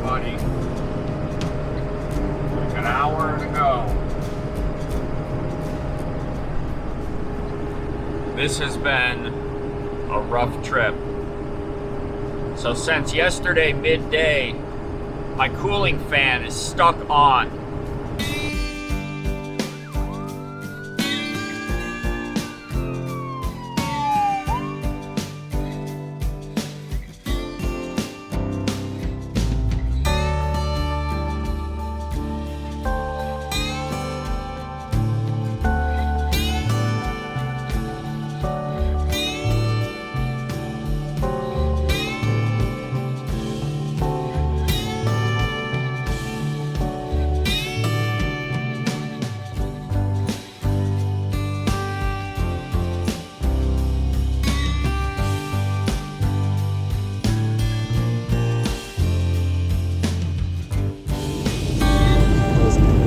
buddy. Like an hour to go. This has been a rough trip. So since yesterday midday, my cooling fan is stuck on.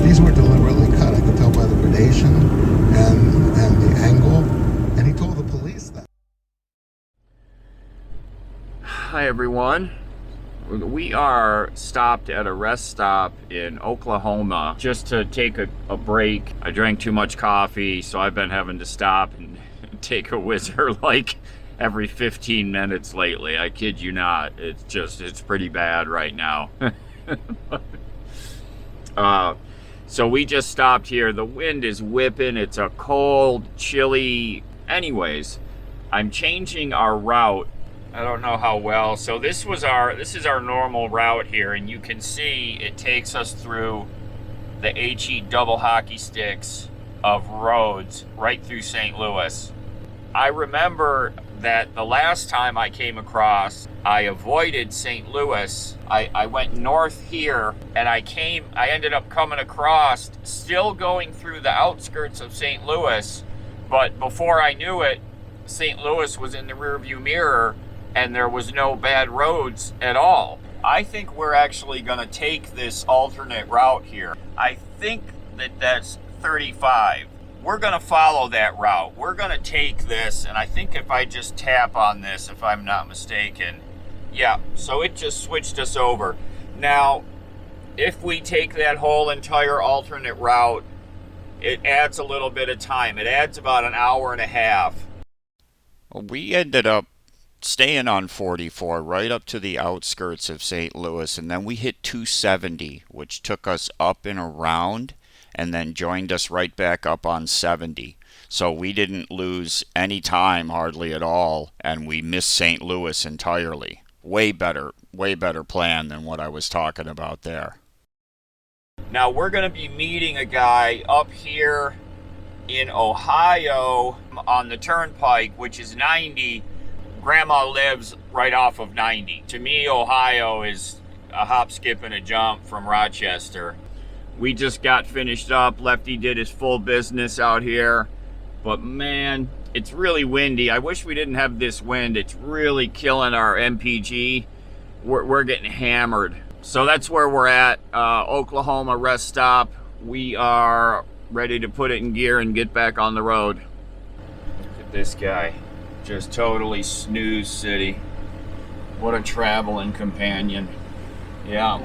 These were deliberately cut. I could tell by the gradation and the angle. And he told the police that. Hi everyone. We are stopped at a rest stop in Oklahoma just to take a break. I drank too much coffee, so I've been having to stop and take a whizzer like every 15 minutes lately. I kid you not. It's pretty bad right now. So we just stopped here. The wind is whipping. It's a cold, chilly. Anyways, I'm changing our route. I don't know how well. So this is our normal route here, and you can see it takes us through the HE double hockey sticks of roads right through St. Louis. I remember that the last time I came across, I avoided St. Louis. I went north here, and I ended up coming across, still going through the outskirts of St. Louis, but before I knew it, St. Louis was in the rearview mirror, and there was no bad roads at all. I think we're actually gonna take this alternate route here. I think that's 35. We're gonna follow that route. We're gonna take this, and I think if I just tap on this, if I'm not mistaken, yeah, so it just switched us over. Now, if we take that whole entire alternate route, it adds a little bit of time. It adds about an hour and a half. We ended up staying on 44 right up to the outskirts of St. Louis, and then we hit 270, which took us up and around, and then joined us right back up on 70. So we didn't lose any time hardly at all, and we missed St. Louis entirely. Way better plan than what I was talking about there. Now we're going to be meeting a guy up here in Ohio on the turnpike, which is 90. Grandma lives right off of 90. To me, Ohio is a hop, skip, and a jump from Rochester. We just got finished up. Lefty did his full business out here. But man, it's really windy. I wish we didn't have this wind. It's really killing our MPG. We're getting hammered. So that's where we're at. Oklahoma rest stop. We are ready to put it in gear and get back on the road. Look at this guy. Just totally snooze city. What a traveling companion. Yeah.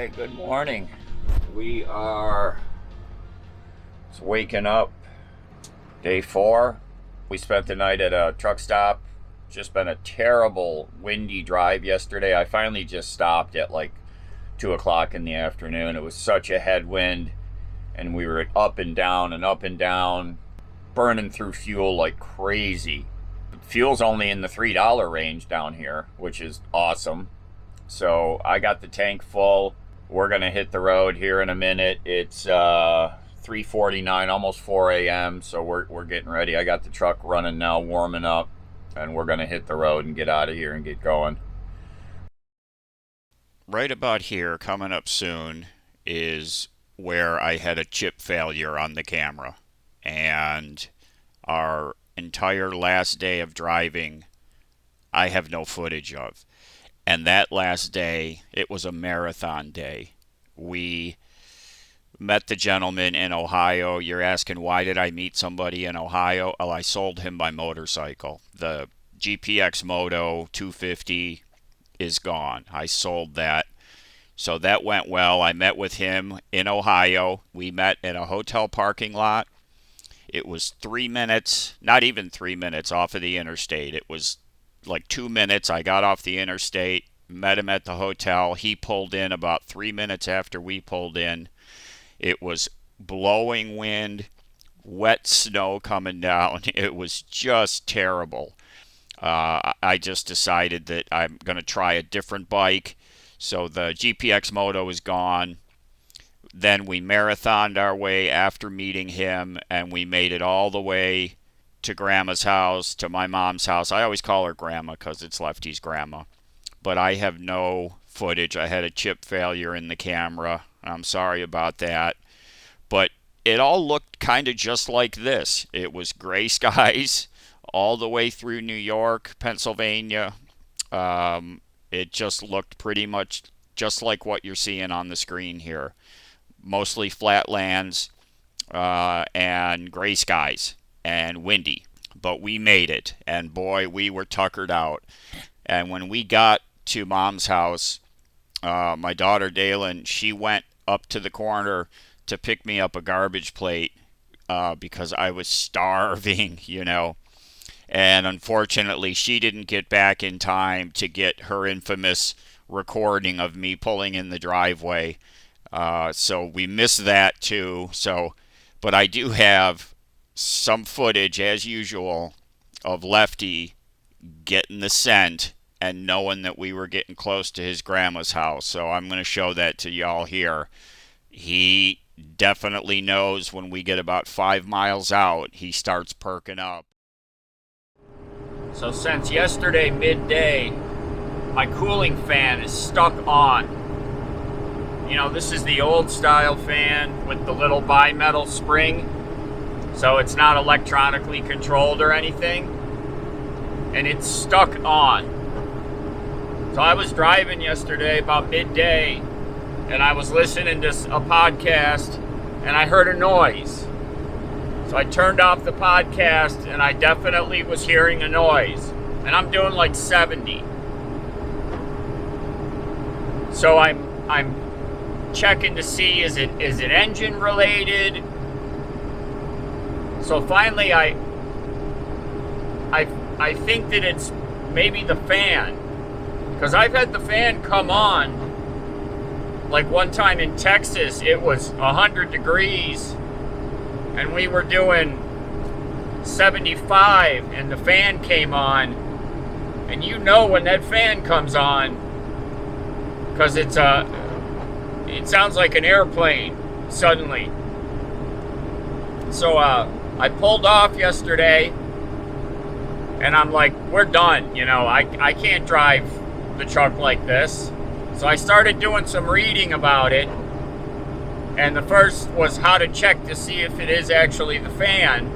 Okay, good morning. We are waking up. Day 4. We spent the night at a truck stop. Just been a terrible windy drive yesterday. I finally just stopped at like 2 o'clock in the afternoon. It was such a headwind, and we were up and down, burning through fuel like crazy. Fuel's only in the $3 range down here, which is awesome. So I got the tank full. We're gonna hit the road here in a minute. It's 3:49, almost 4 a.m. So we're getting ready. I got the truck running now, warming up, and we're gonna hit the road and get out of here and get going. Right about here, coming up soon, is where I had a chip failure on the camera. And our entire last day of driving, I have no footage of. And that last day, it was a marathon day. We met the gentleman in Ohio. You're asking, why did I meet somebody in Ohio? Well, I sold him my motorcycle. The GPX Moto 250 is gone. I sold that. So that went well. I met with him in Ohio. We met in a hotel parking lot. It was 3 minutes, not even 3 minutes off of the interstate. It was like 2 minutes. I got off the interstate, met him at the hotel. He pulled in about 3 minutes after we pulled in. It was blowing wind, wet snow coming down. It was just terrible. I just decided that I'm going to try a different bike. So the GPX Moto is gone. Then we marathoned our way after meeting him, and we made it all the way to Grandma's house, to my mom's house. I always call her Grandma because it's Lefty's grandma. But I have no footage. I had a chip failure in the camera. I'm sorry about that. But it all looked kind of just like this. It was gray skies all the way through New York, Pennsylvania. It just looked pretty much just like what you're seeing on the screen here. Mostly flatlands and gray skies and windy. But we made it, and boy, we were tuckered out. And when we got to Mom's house, my daughter Dalen, she went up to the corner to pick me up a garbage plate because I was starving, you know. And unfortunately, she didn't get back in time to get her infamous recording of me pulling in the driveway. So we missed that too. But I do have some footage, as usual, of Lefty getting the scent and knowing that we were getting close to his grandma's house. So I'm going to show that to y'all here. He definitely knows when we get about 5 miles out, he starts perking up. So since yesterday midday, my cooling fan is stuck on. You know, this is the old style fan with the little bimetal spring. So it's not electronically controlled or anything. And it's stuck on. So I was driving yesterday about midday, and I was listening to a podcast, and I heard a noise. So I turned off the podcast, and I definitely was hearing a noise. And I'm doing like 70. So I'm checking to see, is it engine related? So finally I think that it's maybe the fan, because I've had the fan come on. Like one time in Texas, it was 100 degrees and we were doing 75 and the fan came on, and you know when that fan comes on, because it sounds like an airplane suddenly. So I pulled off yesterday, and I'm like, we're done. You know, I can't drive the truck like this. So I started doing some reading about it, and the first was how to check to see if it is actually the fan.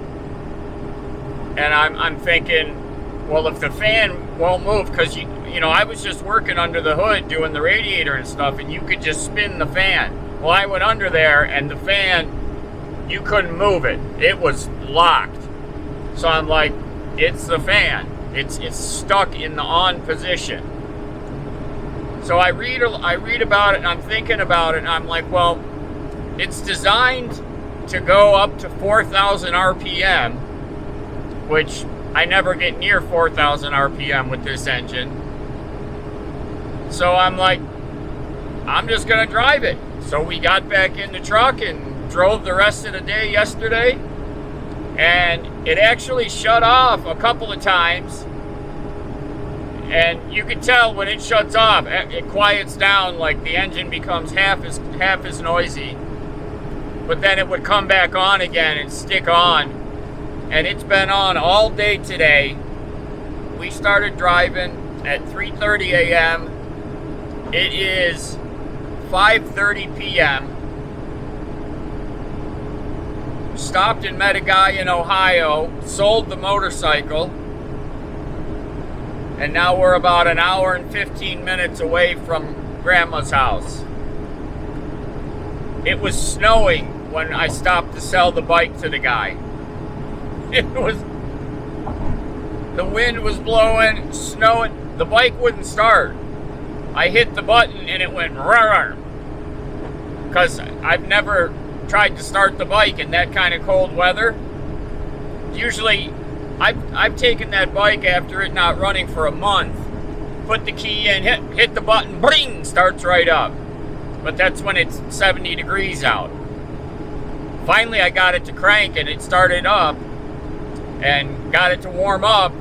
And I'm thinking, well, if the fan won't move, because you know, I was just working under the hood doing the radiator and stuff, and you could just spin the fan. Well, I went under there, and the fan, you couldn't move it. It was locked. So I'm like, it's the fan. It's stuck in the on position. So I read about it, and I'm thinking about it, and I'm like, well, it's designed to go up to 4,000 RPM, which I never get near 4,000 RPM with this engine. So I'm like, I'm just gonna drive it. So we got back in the truck and drove the rest of the day yesterday, and it actually shut off a couple of times. And you can tell when it shuts off, it quiets down, like the engine becomes half as noisy. But then it would come back on again and stick on. And it's been on all day today. We started driving at 3:30 a.m. It is 5:30 p.m. Stopped and met a guy in Ohio, sold the motorcycle, and now we're about an hour and 15 minutes away from Grandma's house. It was snowing when I stopped to sell the bike to the guy. The wind was blowing, snowing, the bike wouldn't start. I hit the button and it went rrr, because I've never tried to start the bike in that kind of cold weather. Usually, I've taken that bike after it not running for a month, put the key in, hit the button, bring, starts right up. But that's when it's 70 degrees out. Finally, I got it to crank and it started up and got it to warm up.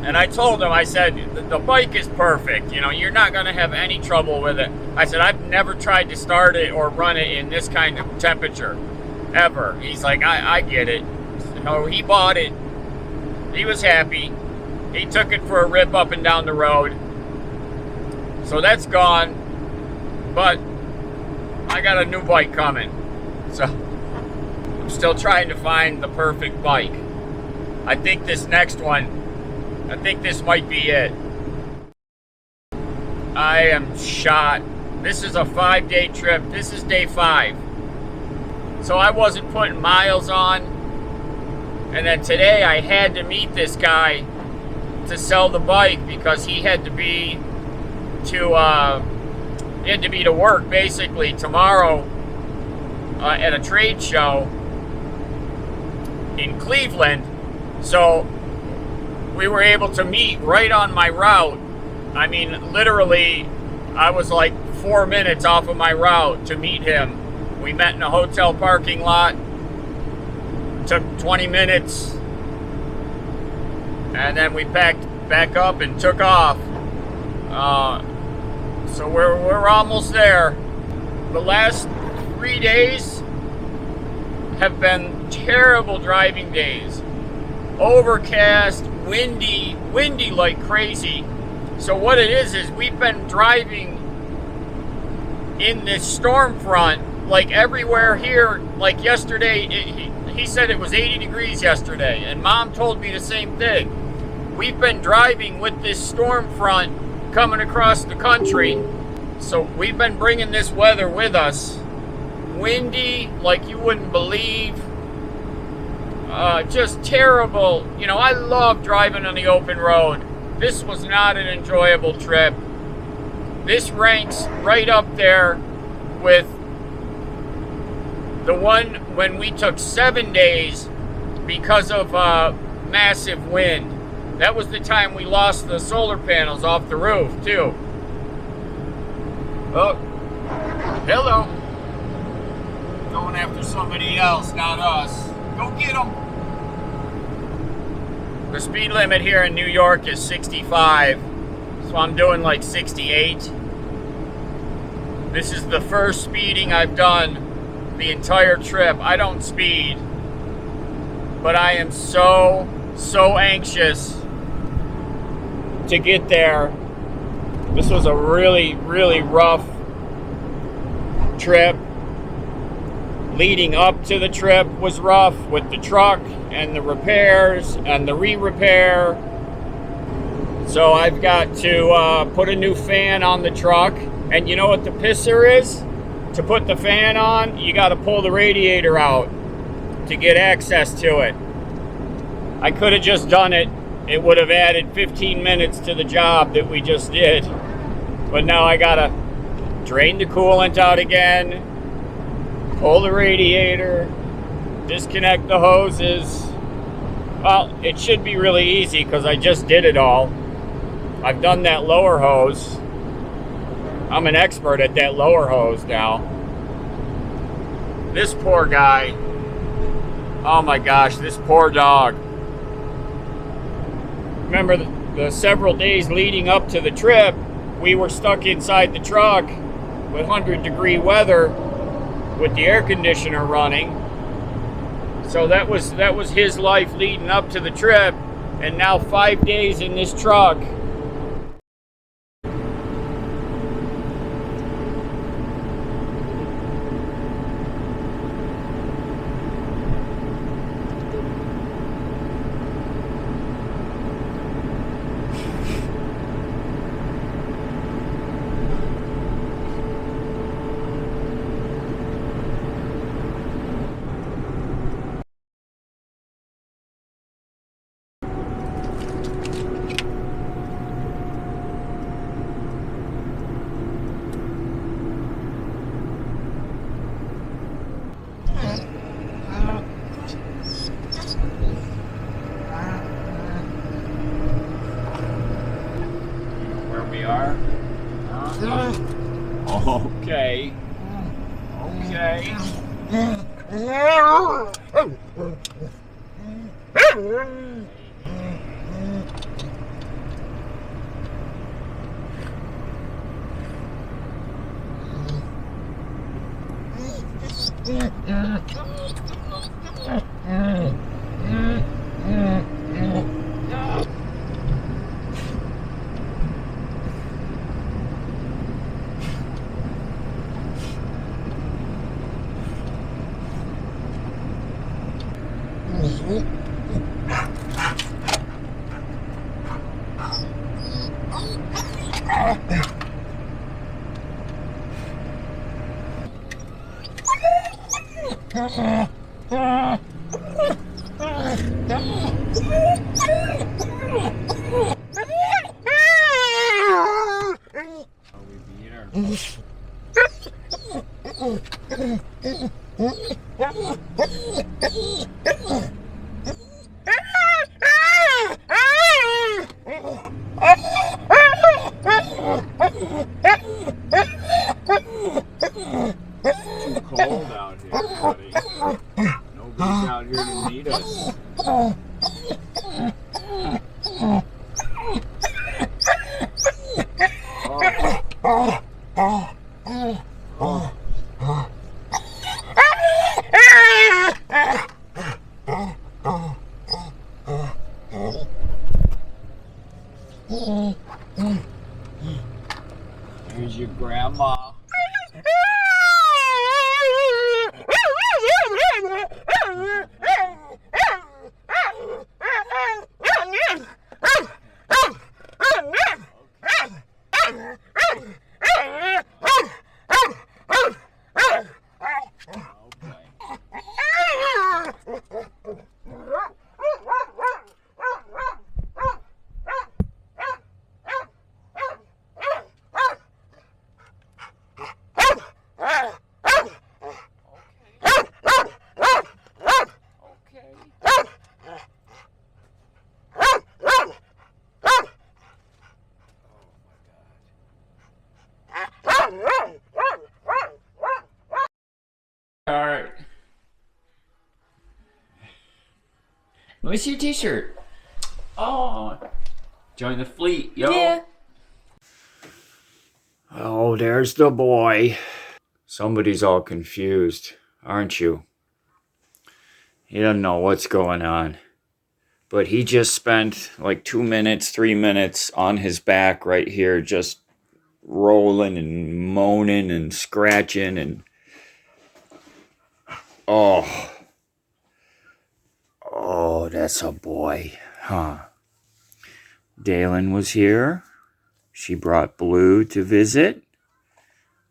And I told him, I said, the bike is perfect. You know, you're not going to have any trouble with it. I said, I've never tried to start it or run it in this kind of temperature, ever. He's like, I get it. So he bought it. He was happy. He took it for a rip up and down the road. So that's gone. But I got a new bike coming. So I'm still trying to find the perfect bike. I think this next one, I think this might be it. I am shot. This is a 5-day trip. This is day 5. So I wasn't putting miles on. And then today I had to meet this guy to sell the bike because he had to be to work basically tomorrow at a trade show in Cleveland. So we were able to meet right on my route. I mean, literally, I was like 4 minutes off of my route to meet him. We met in a hotel parking lot. Took 20 minutes. And then we packed back up and took off. So we're almost there. The last 3 days have been terrible driving days. Overcast, windy like crazy. So what it is we've been driving in this storm front, like everywhere here. Like yesterday, he said it was 80 degrees yesterday, and Mom told me the same thing. We've been driving with this storm front coming across the country, so we've been bringing this weather with us. Windy like you wouldn't believe. Just terrible. You know, I love driving on the open road. This was not an enjoyable trip. This ranks right up there with the one when we took 7 days because of massive wind. That was the time we lost the solar panels off the roof, too. Oh, hello. Going after somebody else, not us. Go get them. The speed limit here in New York is 65, so I'm doing like 68. This is the first speeding I've done the entire trip. I don't speed, but I am so anxious to get there. This was a really rough trip. Leading up to the trip was rough with the truck and the repairs and the re-repair. So I've got to put a new fan on the truck. And you know what the pisser is? To put the fan on, you got to pull the radiator out to get access to it. I could have just done it. It would have added 15 minutes to the job that we just did. But now I gotta drain the coolant out again, pull the radiator, disconnect the hoses. Well, it should be really easy because I just did it all. I've done that lower hose. I'm an expert at that lower hose now. This poor guy. Oh my gosh, this poor dog. Remember the several days leading up to the trip, we were stuck inside the truck with 100-degree weather with the air conditioner running. So that was his life leading up to the trip, and now 5 days in this truck. Okay. Okay. Too cold out here, buddy. Nobody's out here to meet us. Here's your grandma. Alright. Let me see your t-shirt. Oh. Join the fleet, yo. Yeah. Oh, there's the boy. Somebody's all confused, aren't you? He doesn't know what's going on. But he just spent like 2 minutes, 3 minutes on his back right here, just rolling and moaning and scratching and oh, that's a boy, huh? Dalen was here. She brought Blue to visit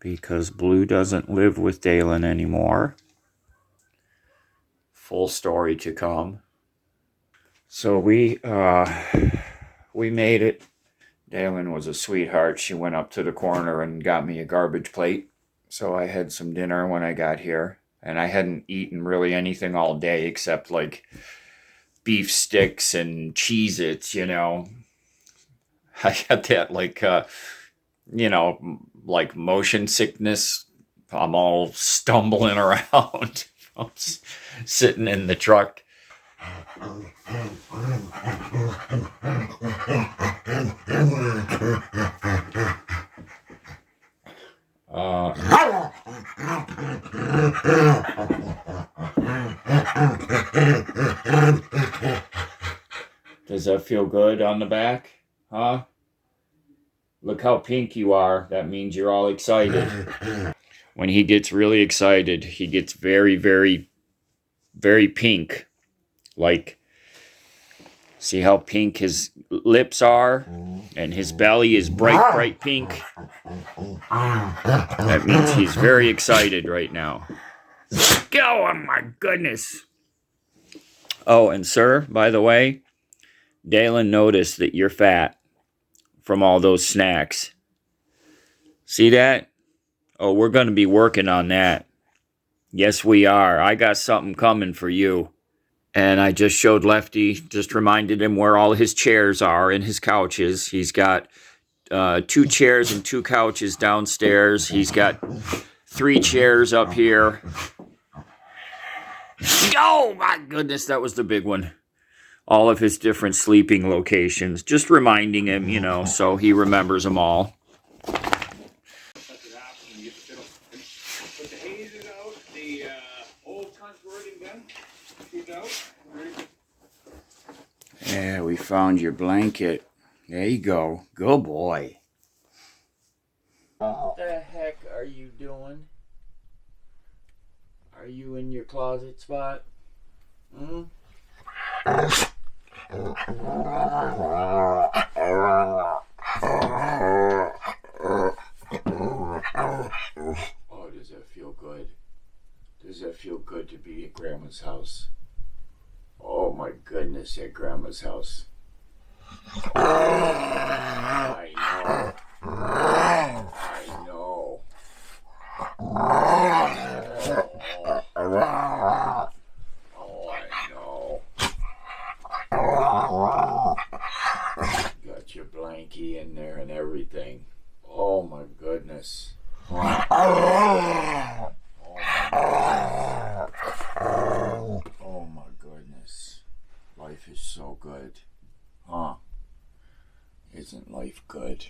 because Blue doesn't live with Dalen anymore. Full story to come. So we made it Dalen was a sweetheart. She went up to the corner and got me a garbage plate. So I had some dinner when I got here. And I hadn't eaten really anything all day except like beef sticks and Cheez-Its, you know. I got that like, you know, like motion sickness. I'm all stumbling around. I'm sitting in the truck. Does that feel good on the back? Huh? Look how pink you are. That means you're all excited. When he gets really excited, he gets very, very, very pink. Like, see how pink his lips are? And his belly is bright, bright pink. That means he's very excited right now. Oh, my goodness. Oh, and sir, by the way, Dalen noticed that you're fat from all those snacks. See that? Oh, we're going to be working on that. Yes, we are. I got something coming for you. And I just showed Lefty, just reminded him where all his chairs are and his couches. He's got 2 chairs and 2 couches downstairs. He's got 3 chairs up here. Oh, my goodness, that was the big one. All of his different sleeping locations. Just reminding him, you know, so he remembers them all. Yeah, we found your blanket. There you go. Good boy. What the heck are you doing? Are you in your closet spot? Hmm? Oh, does that feel good? Does that feel good to be at Grandma's house? Oh my goodness, at Grandma's house. I know. I know. Oh, I know. Got your blankie in there and everything. Oh my goodness. Oh my goodness. Life is so good. Huh? Isn't life good?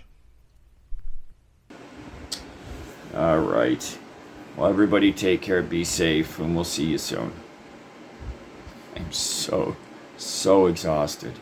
All right. Well, everybody take care, be safe, and we'll see you soon. I'm so exhausted.